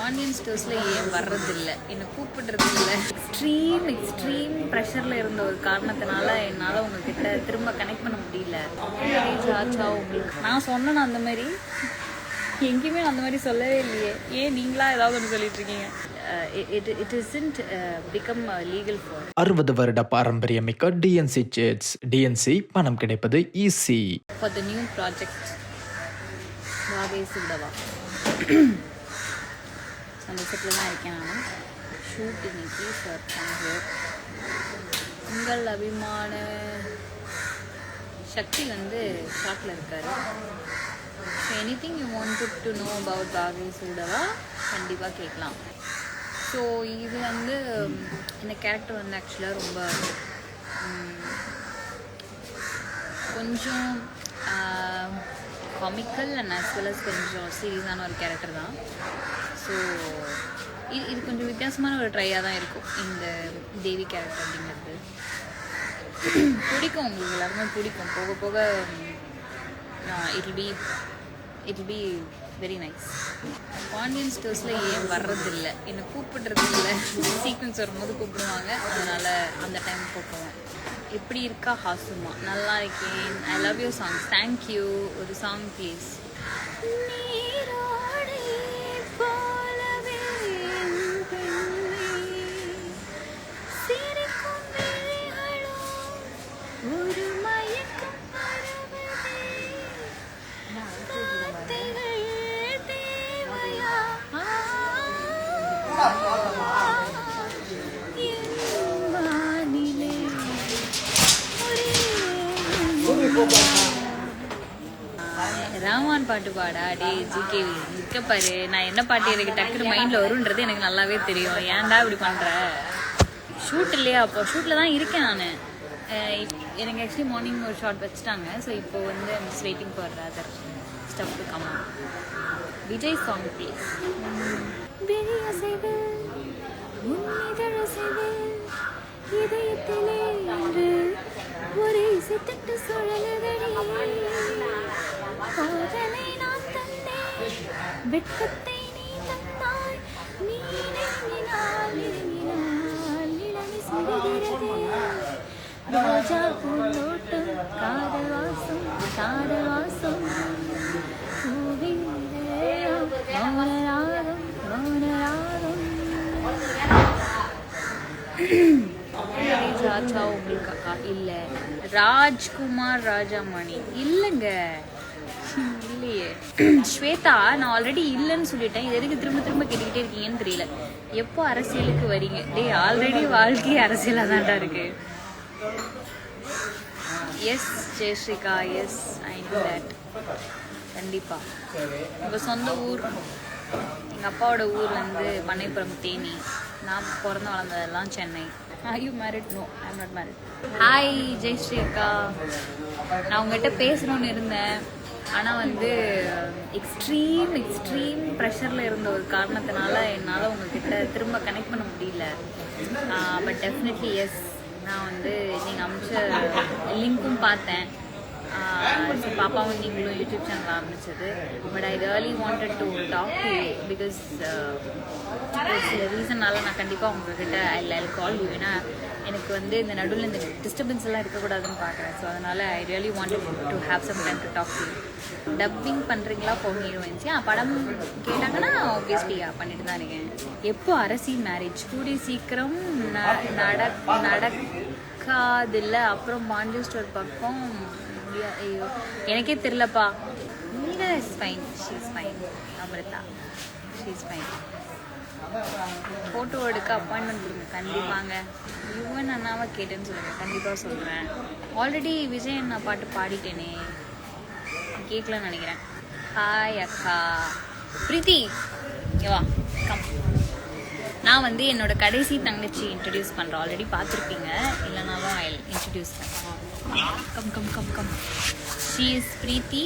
பாண்டியன் ஸ்டோர்ஸில் ஏன் வர்றதில்லை, என்னை கூப்பிடுறதில்லை. எக்ஸ்ட்ரீம் ப்ரெஷரில் இருந்த ஒரு காரணத்தினால என்னால் உங்ககிட்ட திரும்ப கனெக்ட் பண்ண முடியல. ஆச்சா உங்களுக்கு நான் சொன்னேன் அந்த மாதிரி எங்கேயுமே அந்த மாதிரி சொல்லவே இல்லையே. ஏன் நீங்களா ஏதாவது ஒன்று சொல்லிட்டு இருக்கீங்க? It isn't become legal for 60 வருட பாரம்பரியமிக்க டிஎன்சி ஜெட்ஸ். டிஎன்சி பணம் கிடைப்பது easy. For the new project வாகை சூடவா அந்த செட்டில் தான் இருக்கேன் நான். ஷூட் இன்னைக்கு சார் பண்ணுறது. உங்கள் அபிமான சக்தி வந்து ஷாட்டில் இருக்கார். So anything you wanted to know about வாகை சூடவா கண்டிப்பாக கேட்கலாம். ஸோ இது வந்து இந்த கேரக்டர் வந்து ஆக்சுவலாக ரொம்ப கொஞ்சம் comical and as well as கொஞ்சம் சீரியஸான ஒரு கேரக்டர் தான். ஸோ இது கொஞ்சம் வித்தியாசமான ஒரு ட்ரையாக தான் இருக்கும் இந்த தேவி கேரக்டர் அப்படிங்கிறது. பிடிக்கும், உங்களுக்கு எல்லாருமே பிடிக்கும். போக போக it be very nice. Pandian ஸ்டோர்ஸில் ஏன் வர்றதில்லை, என்னை கூப்பிடுறதில்லை. சீக்வன்ஸ் வரும்போது கூப்பிடுவாங்க, அதனால் அந்த டைம் கூப்பிடுவேன். எப்படி இருக்கா ஹாசுமா? நல்லா இருக்கேன். I love you songs. Thank you. ஒரு சாங் ப்ளீஸ். ராமான் பாட்டு பாடா டே ஜிகேவி இருக்க பாரு. நான் என்ன பாட்டு எனக்கு டக்குனு மைண்டில் வருன்றது எனக்கு நல்லாவே தெரியும். ஏன்டா இப்படி பண்ணுற? ஷூட் இல்லையா? அப்போ ஷூட்டில் தான் இருக்கேன் நான். எனக்கு ஆக்சுவலி மார்னிங் ஒரு ஷார்ட் வச்சுட்டாங்க. ஸோ இப்போ வந்து I'm just waiting for other stuff to come. Vijay song please. ஒரே சித்திட்டு சுழலுதடி காதலை நான் தந்தேன், வெட்கத்தை நீ தந்தாய். நீ நெருங்கினால் நிலவி சுடுகிறதே. ரோஜா பூந்தோட்டம் காதல் வாசம் பூவின் மௌனராகம் ராஜா உங்களுக்கு அக்கா இல்லை. ராஜ்குமார் ராஜாமணி இல்லைங்க, இல்லையே. ஸ்வேதா நான் ஆல்ரெடி இல்லைன்னு சொல்லிட்டேன். இது எதுக்கு திரும்ப திரும்ப கேட்டுக்கிட்டே இருக்கீங்கன்னு தெரியல. எப்போ அரசியலுக்கு வரீங்க? டேய் ஆல்ரெடி வாழ்க்கை அரசியலாக தான்டா இருக்கு. எஸ் ஜெயஸ்ரீகா, எஸ் ஐ நோ தட். கண்டிப்பாக உங்கள் சொந்த ஊர், எங்கள் அப்பாவோட ஊர் வந்து பண்ணைப்புறம் தேனி. நான் பிறந்து வளர்ந்ததெல்லாம் Chennai. Are you married? No, I'm not married. Hi Jayashree அக்கா. நான் உங்கள்கிட்ட பேசணும்னு இருந்தேன். ஆனால் வந்து எக்ஸ்ட்ரீம் ப்ரெஷரில் இருந்த ஒரு காரணத்தினால என்னால் உங்கள்கிட்ட திரும்ப கனெக்ட் பண்ண முடியல. பட் டெஃபினெட்லி எஸ், நான் வந்து நீங்கள் அமிச்ச லிங்க்கும் பார்த்தேன். ஸோ பாப்பாவும் நீங்களும் யூடியூப் சேனல் ஆரம்பிச்சது. But I really wanted to talk to you because சில ரீசன்னால நான் கண்டிப்பாக உங்கள்கிட்ட ஐ கால் யூ. ஏன்னா எனக்கு வந்து இந்த நடுவில் இந்த டிஸ்டர்பன்ஸ் எல்லாம் இருக்கக்கூடாதுன்னு பார்க்குறேன். ஸோ அதனால் I really wanted to have some time to talk to you. Dubbing பண்ணுறீங்களா ஃபார் ஹீரோயின்ஸ்? படம் கேட்டாங்கன்னா ஆப்வியஸ்லி பண்ணிட்டு தான் இருக்கேன். எப்போ அரசி மேரேஜ்? கூடிய சீக்கிரம் நடக்காதில்ல. அப்புறம் பாண்டியன் ஸ்டோர் பக்கம் ஐயோ எனக்கே தெரிலப்பா. Meera is fine, she is fine. Amritha she is fine. Photo எடுக்க அப்பாயின்மெண்ட் கொடுங்க கண்டிப்பாங்க. யுவன் அண்ணாவை கேட்டேன்னு சொல்லுங்கள், கண்டிப்பாக சொல்கிறேன். ஆல்ரெடி விஜய் அண்ணா பாட்டு பாடிட்டேனே, கேட்கலன்னு நினைக்கிறேன். ஹாய் அக்கா பிரீத்தி, வா கம். நான் வந்து என்னோட கடைசி தங்கச்சி இன்ட்ரடியூஸ் பண்ணுறேன். ஆல்ரெடி பார்த்துருப்பீங்க, இல்லைனாலும் ஐ இன்ட்ரடியூஸ் பண்ணுறேன். Come. She is Preeti.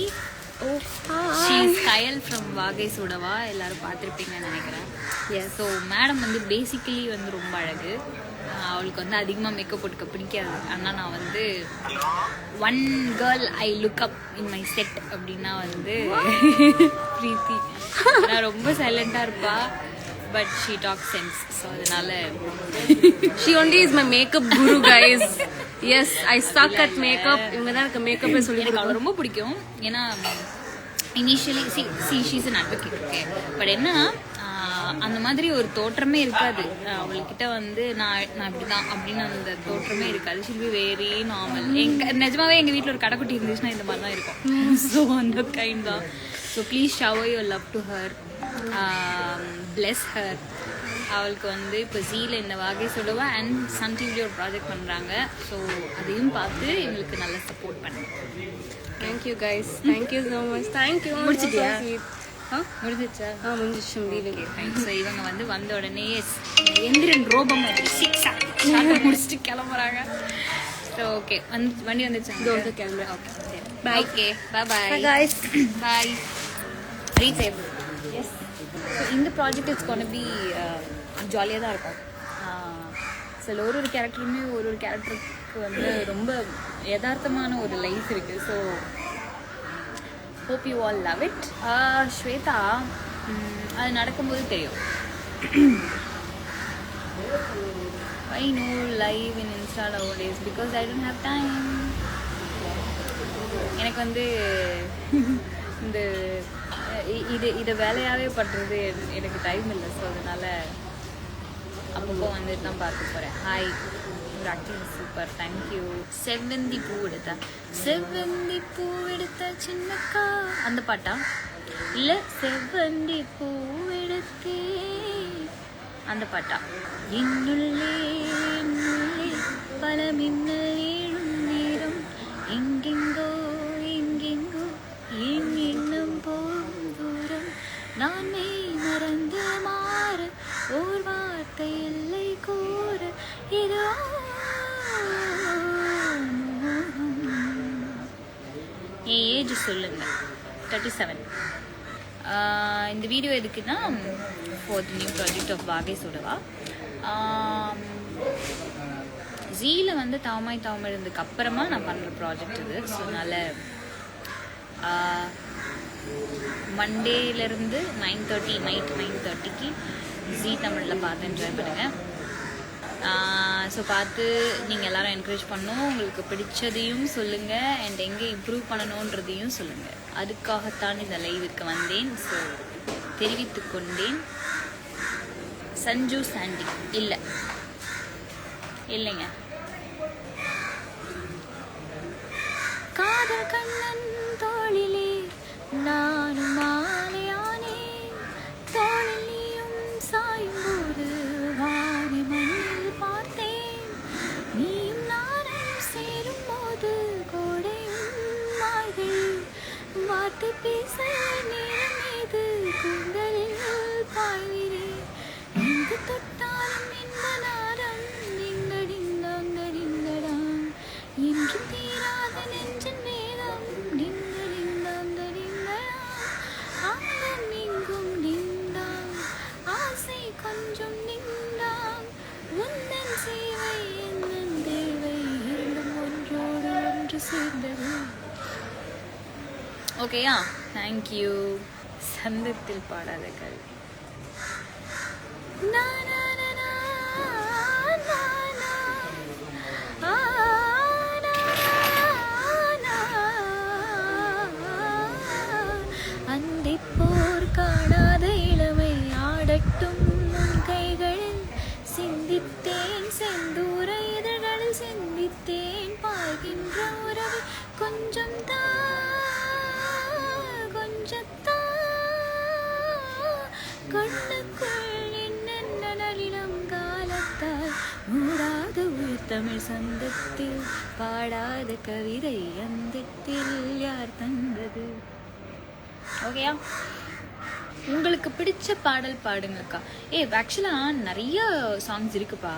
Oh, hi. She is Kayal from வாகை சூடவா. எல்லாரும் பார்த்துருப்பீங்கன்னு நினைக்கிறேன். ஸோ மேடம் வந்து பேசிக்கலி வந்து ரொம்ப அழகு. அவளுக்கு வந்து அதிகமாக மேக்கப் போட்டுக்க பிடிக்காது. ஆனால் நான் வந்து one girl I look up in my set அப்படின்னா வந்து பிரீத்தி. நான் ரொம்ப சைலண்டாக இருப்பா. but she talks sense. So அதனால she only is my makeup guru guys. Yes, I suck at makeup. இவங்க தான் எனக்கு மேக்கப் சொல்லி எனக்கு அவளை ரொம்ப பிடிக்கும். ஏன்னா initially she's an advocate. Okay, but என்னன்னா அந்த மாதிரி ஒரு தோற்றமே இருக்காது அவள்கிட்ட வந்து நான் இப்படி தான் அப்படின்னு அந்த தோற்றமே இருக்காது. She'll be very normal. நிஜமாவே எங்கள் வீட்டில் ஒரு கடைக்குட்டி இருந்துச்சுன்னா இந்த மாதிரி தான் இருக்கும். ஸோ அந்த கைண்ட் தான். So please shower your love to her, bless her. அவளுக்கு வந்து இப்போ ஜீல இந்த வாகை சொல்லுவா அண்ட் சன் டிவில ஒரு ப்ராஜெக்ட் பண்ணுறாங்க. ஸோ அதையும் பார்த்து எங்களுக்கு நல்லா சப்போர்ட் பண்ணுங்க. Thank you guys, thank you so much. Thank you. முடிச்சிட்டியா? முடிஞ்சிச்சா? முடிஞ்சிச்சு வீடு. ஸோ இவங்க வந்து வந்த உடனே எந்திரன் ரோபம் மாதிரி முடிச்சுட்டு கிளம்புறாங்க. ஸோ ஓகே, வண்டி வந்துச்சு கிளம்புறேன். ஓகே சரி, bye. Okay bye guys. Bye. Reach safe. Yes. So இந்த ப்ராஜெக்ட் இட்ஸ் கொண்டு பி ஜாலியாக தான் இருக்கும். சில ஒரு கேரக்டருமே ஒரு கேரக்டருக்கு வந்து ரொம்ப யதார்த்தமான ஒரு லைஃப் இருக்குது. So hope you all love it. Shweta, அது நடக்கும்போது தெரியும். I know live in Insta nowadays because I don't have time. எனக்கு வந்து இந்த இதை வேலையாகவே பண்ணுறது எனக்கு டைம் இல்லை. ஸோ அதனால் அப்பப்போ வந்துட்டு நான் பார்க்க போகிறேன். Hi, acting super, thank you. செவ்வந்தி பூ எடுத்தா, செவ்வந்தி பூ எடுத்த சின்னக்கா, அந்த பாட்டா? இல்லை, செவ்வந்தி பூ எடுத்தே, அந்த பாட்டா? என்னுள்ளே என்னுள்ளே பல மின்னல் ஏழும் நேரம், எங்கெங்கோ எங்கெங்கோ என் எண்ணம் போகும் தூரம், நான் மெய் மறந்து மாற ஓர் வார்த்தை இல்லை கூற, இதோ என் ஏஜ் சொல்லுங்க. 37. இந்த வீடியோ எதுக்குன்னா for the new project of Vaagai Sooda Vaa. ஜீல வந்து தாமாய் தாமிழந்துக்கு அப்புறமா நான் பண்ணுற ப்ராஜெக்ட் இது. ஸோ அதனால் மண்டேலேருந்து 9:30 நைட் 9:30க்கு ஜீ தமிழில் பார்த்து என்ஜாய் பண்ணுங்கள். ஸோ பார்த்து நீங்கள் எல்லோரும் என்கரேஜ் பண்ணணும். உங்களுக்கு பிடிச்சதையும் சொல்லுங்கள் அண்ட் எங்கே இம்ப்ரூவ் பண்ணணுன்றதையும் சொல்லுங்கள். அதுக்காகத்தான் இந்த லைவுக்கு வந்தேன். ஸோ தெரிவித்து கொண்டேன். சஞ்சு சாண்டி இல்லைங்க. காதல் கண்ணன் தோளிலே நானும் மாலையானேன், தோளில் நீயும் சாயும்போது வாரி மண்ணில் பார்த்தேன், நீயும் நானும் சேரும் போது கோடையும் மாய்கள் வார்த்தை பேச நேரம் மீது கூந்தலில் பாய்கிறேன், எங்கு தொட்டாலும் இந்த நாரம் டிங்கடிங்காங்கடிங்கடாம், என்று தீராத நெஞ்சின் வேதம் டிங்கடிங்காங்கடிங்கடாம், ஆங்கும் இங்கும் டிங்டாம், ஆசை கொஞ்சம் டிங்டாம், உந்தன் சேவை என்னன் தேவை, இரண்டும் ஒன்றோடு ஒன்று சேர்ந்தது. ஓகேயா? தேங்க்யூ. சந்தத்தில் பாடாத கவி. அந்திப்போர் காணாத இளமை ஆடட்டும் உன் கைகளில், சிந்தித்தேன் செந்தூர இதழ்களில், சிந்தித்தேன் பாய்கின்ற உறவு, கொஞ்சம் கொஞ்சத்தா கண்ணுக்குள் என்னென்ன நளினம் காலத்தால் மூடாத உயிர் தமிழ் சந்தத்தில், பாடாத கவிதை அந்தத்தில் யார் தந்தது? ஓகேயா? உங்களுக்கு பிடிச்ச பாடல் பாடுங்கக்கா. ஆக்சுவலாக நிறைய சாங்ஸ் இருக்குப்பா.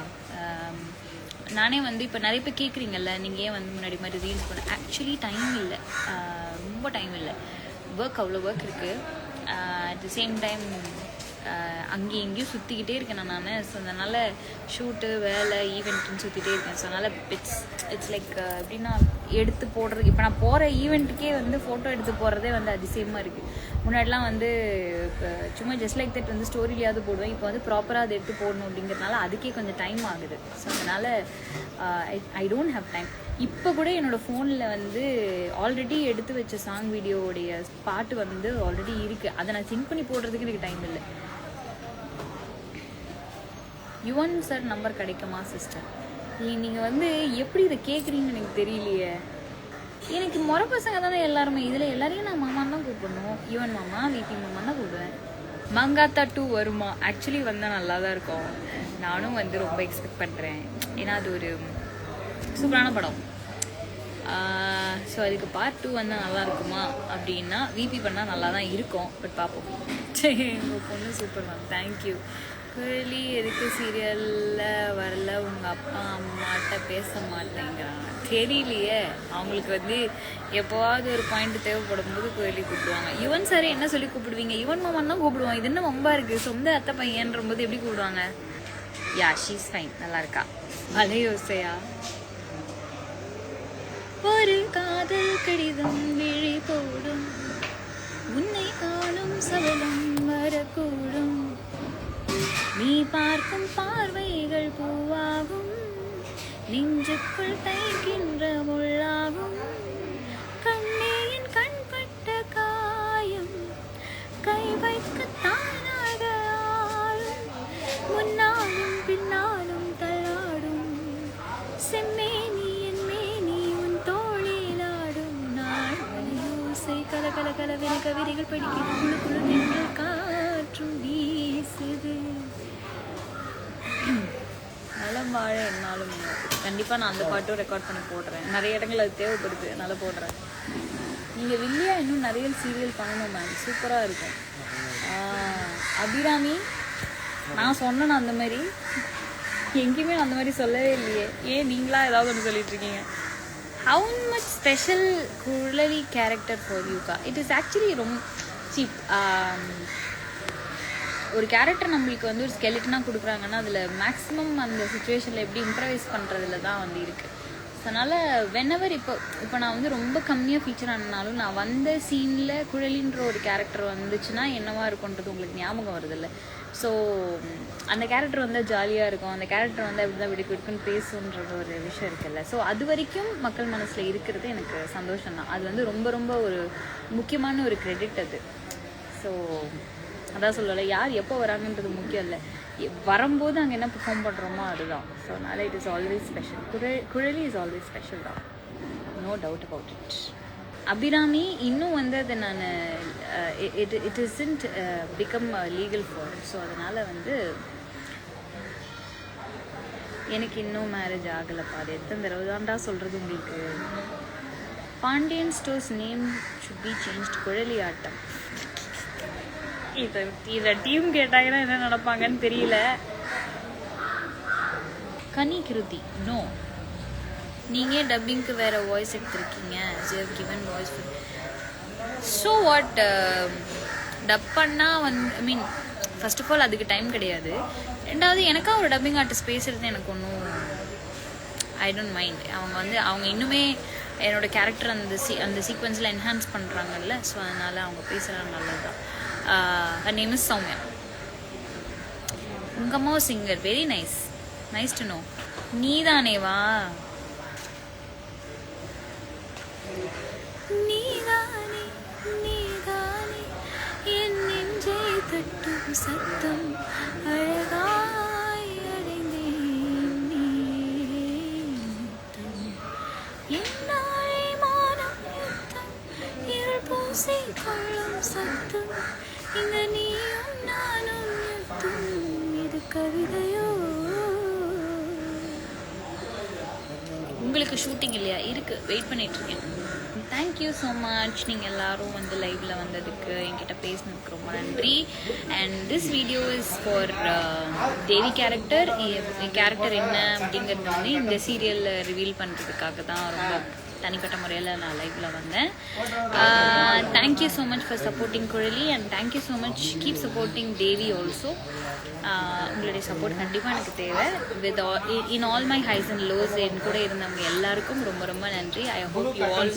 நானே வந்து இப்போ நிறைய பேர் கேட்குறீங்கல்ல, நீங்கள் ஏன் வந்து முன்னாடி மாதிரி ரீல்ஸ் பண்ண. ஆக்சுவலி டைம் இல்லை, ரொம்ப டைம் இல்லை. ஒர்க் அவ்வளோ ஒர்க் இருக்குது. அட் த சேம் டைம் அங்கேயும் இங்கேயும் சுற்றிக்கிட்டே இருக்கேன் நான். ஸோ அதனால் ஷூட்டு வேலை ஈவெண்ட்டுன்னு சுற்றிட்டே இருக்கேன். ஸோ அதனால் இட்ஸ் லைக் எப்படின்னா எடுத்து போடுறது. இப்போ நான் போகிற ஈவெண்ட்டுக்கே வந்து ஃபோட்டோ எடுத்து போடுறதே வந்து அதிசயமாக இருக்குது. முன்னாடிலாம் வந்து இப்போ சும்மா ஜஸ்ட் லைக் தட் வந்து ஸ்டோரிலையாவது போடுவேன். இப்போ வந்து ப்ராப்பராக அதை எடுத்து போடணும் அப்படிங்கிறதுனால அதுக்கே கொஞ்சம் டைம் ஆகுது. ஸோ அதனால் ஐ டோன்ட் ஹேவ் டைம். இப்போ கூட என்னோடய ஃபோனில் வந்து ஆல்ரெடி எடுத்து வச்ச சாங் வீடியோடைய பாட்டு வந்து ஆல்ரெடி இருக்குது. அதை நான் சிங்க் பண்ணி போடுறதுக்கு எனக்கு டைம் இல்லை. யுவன் சார் நம்பர் கிடைக்குமா சிஸ்டர்? நீங்கள் வந்து எப்படி இதை கேட்குறீங்கன்னு எனக்கு தெரியலையே. எனக்கு முறை பசங்க தானே எல்லாருமே. இதில் எல்லாரையும் நான் மாமான்னு தான் கூப்பிடணும். யுவன் மாமா, விபி மாமான்னு தான் கூப்பிடுவேன். மங்காத்தா 2 வருமா? ஆக்சுவலி வந்தால் நல்லா தான் இருக்கும். நானும் வந்து ரொம்ப எக்ஸ்பெக்ட் பண்ணுறேன். ஏன்னா அது ஒரு சூப்பரான படம். ஸோ அதுக்கு பார்ட் 2 வந்தால் நல்லா இருக்குமா அப்படின்னா விபி பண்ணால் நல்லா தான் இருக்கும். பட் பார்ப்போம். சரி, உங்கள் பொண்ணு சூப்பர் மேம், தேங்க்யூ. குழலி எதுக்கு சீரியலில் வரல? உங்கள் அப்பா அம்மாட்ட பேச மாட்டேங்கிறாங்க. தெரியலையே, அவங்களுக்கு வந்து எப்போவாவது ஒரு பாயிண்ட் தேவைப்படும் போது குழலி கூப்பிடுவாங்க. யுவன் சார் என்ன சொல்லி கூப்பிடுவீங்க? யுவன் மாமான் தான் கூப்பிடுவாங்க. இது என்ன வம்பா இருக்குது? சொந்த அத்தை பையன்ற போது எப்படி கூப்பிடுவாங்க? யா, ஷீஸ் ஃபைன், நல்லா இருக்கா. அலையோசையா? ஒரு காதல் கடிதம் விழி போடும், உன்னை காணும் சபலம் வரக்கூடும், நீ பார்க்கும் பார்வைகள் பூவாகும், நெஞ்சுக்குள் தைக்கின்ற முள்ளாகும், கண்ணேயின் கண்பட்ட காயம் கை வைக்க தானாக ஆளும், முன்னாலும் பின்னாலும் தள்ளாடும், செம்மேனி என் மேனி உன் தோளிலாடும், நாள் வலியோசை கல கல கலவென கவிதைகள் படிக்கிறது, குழு குழு நின்று காற்றும் வீசுது. நலம் வாழ என்னாலும் கண்டிப்பாக நான் அந்த பாட்டும் ரெக்கார்ட் பண்ணி போடுறேன். நிறைய இடங்கள் அது தேவைப்படுது, அதனால் போடுறேன். நீங்கள் வில்லியா இன்னும் நிறைய சீரியல் பண்ணணும் மேம், சூப்பராக இருக்கும். அபிராமி, நான் சொன்னேன் அந்த மாதிரி எங்கேயுமே அந்த மாதிரி சொல்லவே இல்லையே. ஏன் நீங்களா ஏதாவது ஒன்று சொல்லிட்டுருக்கீங்க? How much special Kuzhali character for யூக்கா? இட் இஸ் ஆக்சுவலி ரொம்ப சீப். ஒரு கேரக்டர் நம்மளுக்கு வந்து ஒரு ஸ்கெலிட்டனாக கொடுக்குறாங்கன்னா அதில் மேக்ஸிமம் அந்த சுச்சுவேஷனில் எப்படி இம்ப்ரவைஸ் பண்ணுறதுல தான் வந்து இருக்குது. ஸோ அதனால் வென்எவர் இப்போ நான் வந்து ரொம்ப கம்மியாக ஃபீச்சர் ஆனாலும் நான் வந்த சீனில் குழலின்ற ஒரு கேரக்டர் வந்துச்சுன்னா என்னவா இருக்கும்ன்றது உங்களுக்கு ஞாபகம் வருதில்ல. ஸோ அந்த கேரக்டர் வந்து ஜாலியாக இருக்கும், அந்த கேரக்டர் வந்து அப்படி தான் விடுக்குன்னு பேசுன்றது ஒரு விஷயம் இருக்குல்ல. ஸோ அது வரைக்கும் மக்கள் மனசில் இருக்கிறது எனக்கு சந்தோஷம் தான். அது வந்து ரொம்ப ரொம்ப ஒரு முக்கியமான ஒரு கிரெடிட் அது. ஸோ அதான் சொல்லலை, யார் எப்போ வராங்கன்றது முக்கியம் இல்லை, வரும்போது அங்கே என்ன பெர்ஃபார்ம் பண்ணுறோமோ அதுதான். ஸோ அதனால் it is always special. Kuzhali is always special தான், no doubt about it. Abirami இன்னும் வந்து அதை நான் it isn't become legal for. So அதனால் வந்து எனக்கு இன்னும் மேரேஜ் ஆகலைப்பா. அது எத்தனை தடவை தான்டா சொல்கிறது உங்களுக்கு? Pandian stores name should be changed Kuzhali ஆட்டம். இதை டீம் கேட்டாங்கன்னா என்ன நடப்பாங்கன்னு தெரியல. கனி கிருதி, நோ, நீங்கள் டப்பிங்க்கு வேறு வாய்ஸ் எடுத்துருக்கீங்க. Given voice. So what, dub பண்ணால் வந்து I mean first of all அதுக்கு டைம் கிடையாது. ரெண்டாவது எனக்கா ஒரு டப்பிங் ஆர்டிஸ்ட் பேசுகிறது எனக்கு ஒன்றும் ஐ டோன்ட் மைண்ட். அவங்க இன்னுமே என்னோடய கேரக்டர் அந்த சீக்வன்ஸில் என்ஹான்ஸ் பண்ணுறாங்கல்ல. ஸோ அதனால் அவங்க பேசுகிறாங்க, நல்லது தான். Her name is Soumya. உங்கள் அம்மா singer, very nice, nice to know. நீதானேவா? நீதானே நீதானே என் நெஞ்சை தட்டும் சத்தம் அழகாய் அடைந்தேன் என்னாலே மானம் யுத்தம் இருள் பூசி கொள்ளும் சத்தம் இங்க நீயும் நானும் யுத்தம் இது கவிதையோ? உங்களுக்கு ஷூட்டிங் இல்லையா? இருக்குது, வெயிட் பண்ணிகிட்ருக்கேன். Thank you so much. நீங்கள் எல்லோரும் வந்து லைவில் வந்ததுக்கு, என்கிட்ட பேசினதுக்கு ரொம்ப நன்றி. And this video is for Devi character. N character என்ன அப்படிங்கிறது வந்து இந்த சீரியலில் ரிவீல் பண்ணுறதுக்காக தான் ரொம்ப தனிப்பட்ட முறையில் நான் லைவில் வந்தேன். Thank you so much for supporting Kuzhali and thank you so much keep supporting Devi also. உங்களுடைய சப்போர்ட் கண்டிப்பாக எனக்கு தேவை. Within all my highs and lows என் கூட இருந்தவங்க எல்லாருக்கும் ரொம்ப ரொம்ப நன்றி. I hope you all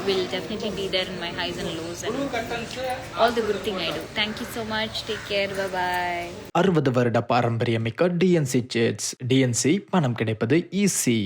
will definitely be there in my highs and lows and all the good thing I do. Thank you so much. Take care. Bye. 60 வருட பாரம்பரியமிக்க DNC chits. DNC பணம் கிடைப்பது ஈஸி.